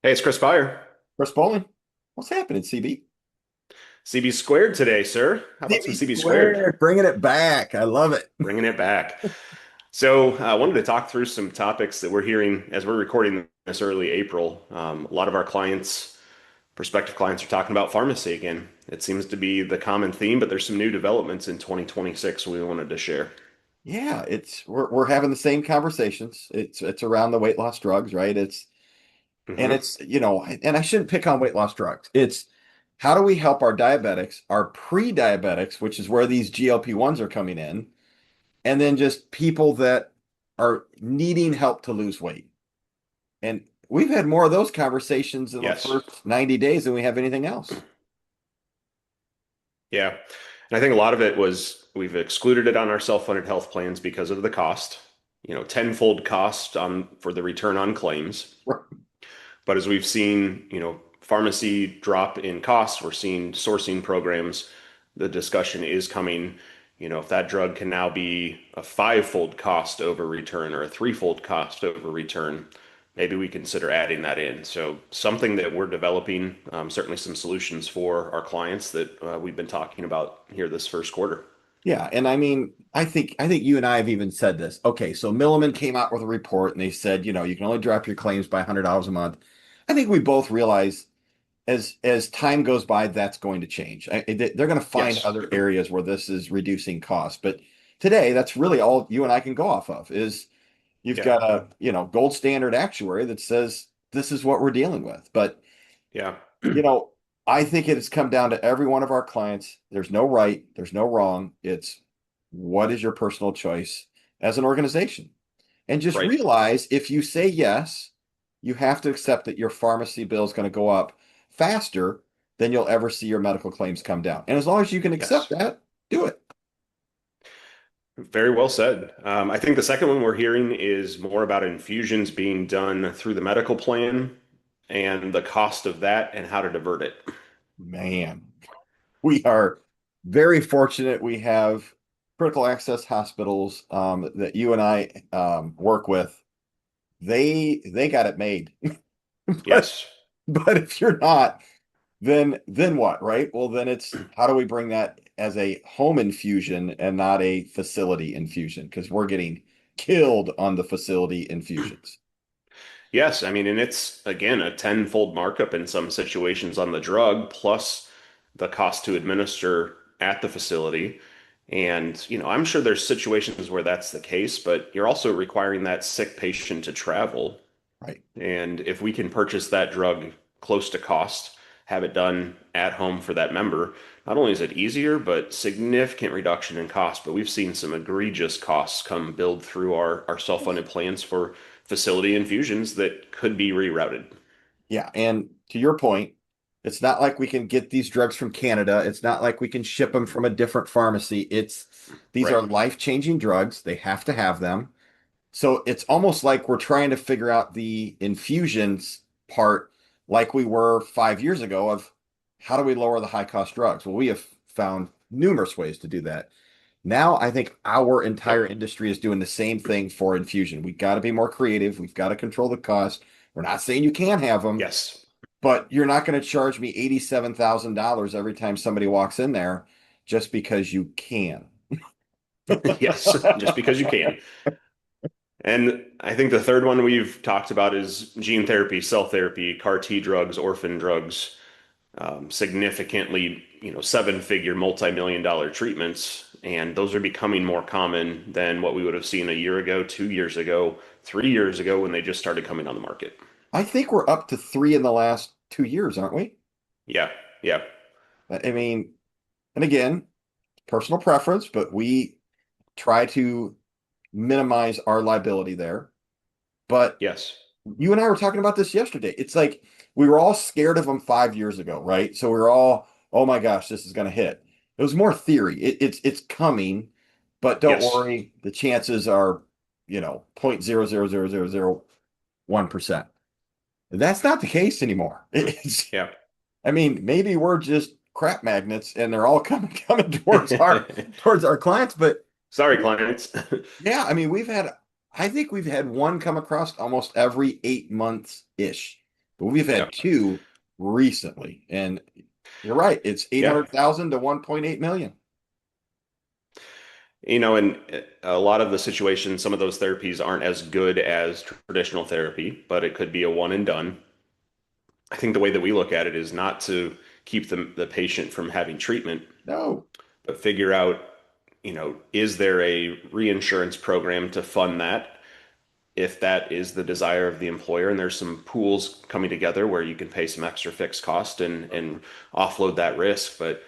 Hey, it's Chris Byer. Chris Bowling, what's happening, CB? CB squared today, sir. How about some CB CB squared? squared, bringing it back. I love it. Bringing it back. So, I wanted to talk through some topics that we're hearing as we're recording this early April. A lot of our clients, prospective clients, are talking about pharmacy again. It seems to be the common theme, but there's some new developments in 2026 we wanted to share. Yeah, we're having the same conversations. It's around the weight loss drugs, right? Hmm. It's and I shouldn't pick on weight loss drugs. It's how do we help our diabetics, our pre-diabetics, which is where these GLP-1s are coming in, and then just people that are needing help to lose weight. And we've had more of those conversations in the Yes. first 90 days than we have anything else. Yeah. And I think a lot of it was we've excluded it on our self-funded health plans because of the cost, tenfold cost on for the return on claims. But as we've seen, pharmacy drop in costs, we're seeing sourcing programs. The discussion is coming, if that drug can now be a fivefold cost over return or a threefold cost over return, maybe we consider adding that in. So something that we're developing, certainly some solutions for our clients that we've been talking about here this first quarter. Yeah, and I mean, I think you and I have even said this. Okay, so Milliman came out with a report and they said, you can only drop your claims by $100 a month. I think we both realize as time goes by, that's going to change. They're going to find Yes. other areas where this is reducing costs. But today, that's really all you and I can go off of is you've Yeah. got a, gold standard actuary that says this is what we're dealing with. But Yeah. you know, I think it has come down to every one of our clients. There's no right, there's no wrong. It's what is your personal choice as an organization? And just Right. realize if you say yes, you have to accept that your pharmacy bill is going to go up faster than you'll ever see your medical claims come down. And as long as you can accept Yes. that, do it. Very well said. I think the second one we're hearing is more about infusions being done through the medical plan and the cost of that and how to divert it. Man, we are very fortunate. We have critical access hospitals that you and I work with. They got it made. But Yes. but if you're not, then what, right? Well, then it's how do we bring that as a home infusion and not a facility infusion? Because we're getting killed on the facility infusions. Yes. I mean, and it's again a tenfold markup in some situations on the drug, plus the cost to administer at the facility. And, I'm sure there's situations where that's the case, but you're also requiring that sick patient to travel. Right. And if we can purchase that drug close to cost, have it done at home for that member, not only is it easier, but significant reduction in cost. But we've seen some egregious costs come build through our self-funded plans for facility infusions that could be rerouted. Yeah. And to your point, it's not like we can get these drugs from Canada. It's not like we can ship them from a different pharmacy. These are Right. life-changing drugs. They have to have them. So it's almost like we're trying to figure out the infusions part like we were 5 years ago of how do we lower the high cost drugs? Well, we have found numerous ways to do that. Now I think our entire Yep. industry is doing the same thing for infusion. We've got to be more creative. We've got to control the cost. We're not saying you can't have them, Yes. but you're not going to charge me $87,000 every time somebody walks in there just because you can. Yes. Just because you can. And I think the third one we've talked about is gene therapy, cell therapy, CAR T drugs, orphan drugs, significantly, seven-figure, multi-million dollar treatments. And those are becoming more common than what we would have seen a year ago, 2 years ago, 3 years ago when they just started coming on the market. I think we're up to three in the last 2 years, aren't we? Yeah, yeah, I mean, and again, personal preference, but we try to minimize our liability there. But yes, you and I were talking about this yesterday. It's like we were all scared of them 5 years ago, right? So we were all, oh my gosh, this is going to hit. It was more theory. It's coming, but don't yes, worry, the chances are, 0.0000001%. That's not the case anymore. It's yeah. I mean, maybe we're just crap magnets and they're all coming towards our clients, but Sorry, clients. yeah, I think we've had one come across almost every 8 months ish. but we've Yeah. had two recently. And you're right, it's Yeah. 800,000 to 1.8 million. And a lot of the situations, some of those therapies aren't as good as traditional therapy, but it could be a one and done. I think the way that we look at it is not to keep the patient from having treatment, No. but figure out, is there a reinsurance program to fund that if that is the desire of the employer? And there's some pools coming together where you can pay some extra fixed cost and offload that risk. But,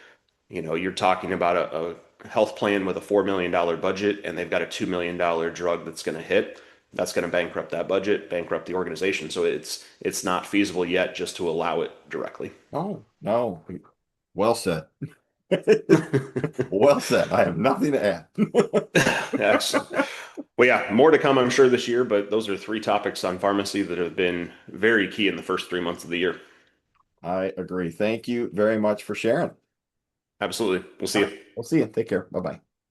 you're talking about a health plan with a $4 million budget and they've got a $2 million drug that's going to hit. That's going to bankrupt that budget, bankrupt the organization. So it's not feasible yet just to allow it directly. Oh, no. Well said. Well said. I have nothing to add. Excellent. Well, yeah, more to come, I'm sure, this year, but those are three topics on pharmacy that have been very key in the first 3 months of the year. I agree. Thank you very much for sharing. Absolutely. We'll see All right. you. We'll see you. Take care. Bye bye.